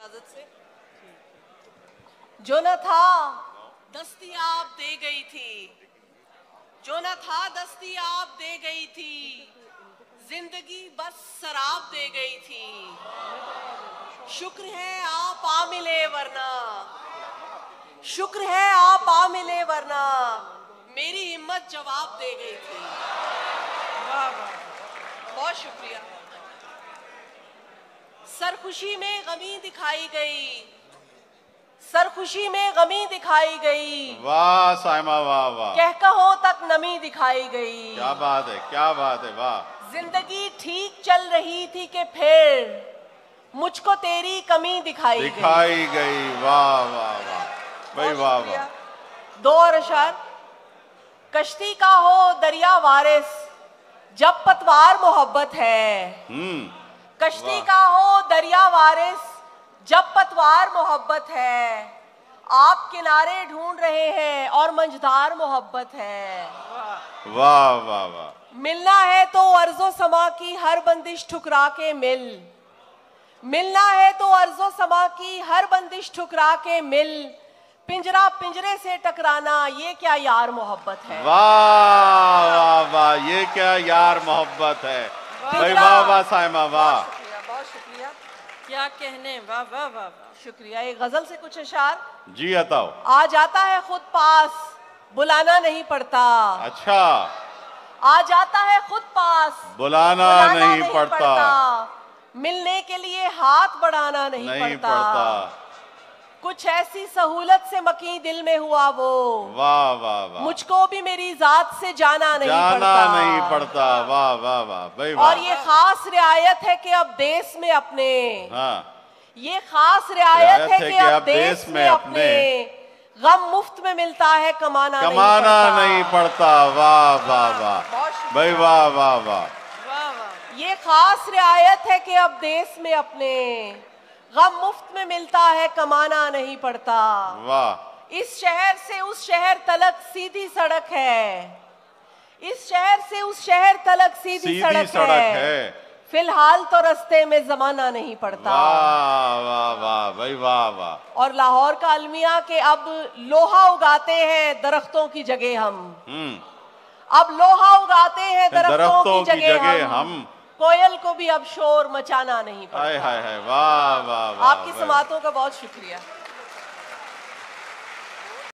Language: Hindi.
इजाजत से। जो न था दस्तियाब दे गई थी, जो न था दस्तियाब दे गई थी, जिंदगी बस शराब दे गई थी। शुक्र है आप आ मिले वरना, शुक्र है आप आ मिले वरना मेरी हिम्मत जवाब दे गई थी। वाह वाह, बहुत शुक्रिया। सरखुशी में गमी दिखाई गई, सरखुशी में गमी दिखाई गई। वाह साइमा वाह वाह, कह कहो तक नमी दिखाई गई। क्या बात है, क्या बात है, वाह। जिंदगी ठीक चल रही थी कि फिर मुझको तेरी कमी दिखाई गई। वाह वाह वाह भाई, वाह वाह। दो और अशार। कश्ती का हो दरिया वारिस जब पतवार मोहब्बत है। कश्ती का हो दरिया वारिस जब पतवार मोहब्बत है। आप किनारे ढूंढ रहे हैं और मंझधार मोहब्बत है। वाह वाह वाह। मिलना है तो अर्जो समा की हर बंदिश ठुकरा के मिल, मिलना है तो अर्जो समा की हर बंदिश ठुकरा के मिल। पिंजरा पिंजरे से टकराना ये क्या यार मोहब्बत है। वाह वाह वाह, ये क्या यार मोहब्बत है भाई, वाह वाह साइमा वाह। बहुत शुक्रिया, क्या कहने, वाह वाह वाह वाह, शुक्रिया। एक गजल से कुछ अशार जी बताओ। आ जाता है खुद पास बुलाना नहीं पड़ता। अच्छा, आ जाता है खुद पास बुलाना नहीं पड़ता। मिलने के लिए हाथ बढ़ाना नहीं पड़ता। कुछ ऐसी सहूलत से मकी दिल में हुआ वो। वाह वाह वाह। मुझको भी मेरी जात से जाना नहीं पड़ता। वाह वाह वाह भाई वाह। और ये खास रियायत है कि अब देश में अपने, ये खास रियायत है कि अब देश में अपने गम मुफ्त में मिलता है, कमाना नहीं पड़ता। वाह वाह वाह भाई, वाह वाह वाह। ये खास रियायत है कि अब देश में अपने गम मुफ्त में मिलता है, कमाना नहीं पड़ता। वाह। इस शहर से उस शहर तलक सीधी सड़क है, इस शहर से उस शहर तलक सीधी सड़क है। फिलहाल तो रास्ते में जमाना नहीं पड़ता। वाह वाह वाह भाई, वाह वाह। और लाहौर का अलमिया के अब लोहा उगाते हैं दरख्तों की जगह हम, अब लोहा उगाते हैं दरख्तों की जगह हम। कोयल को भी अब शोर मचाना नहीं पड़ता। हाय हाय हाय, वाह वाह वाह। आपकी समातों का बहुत शुक्रिया।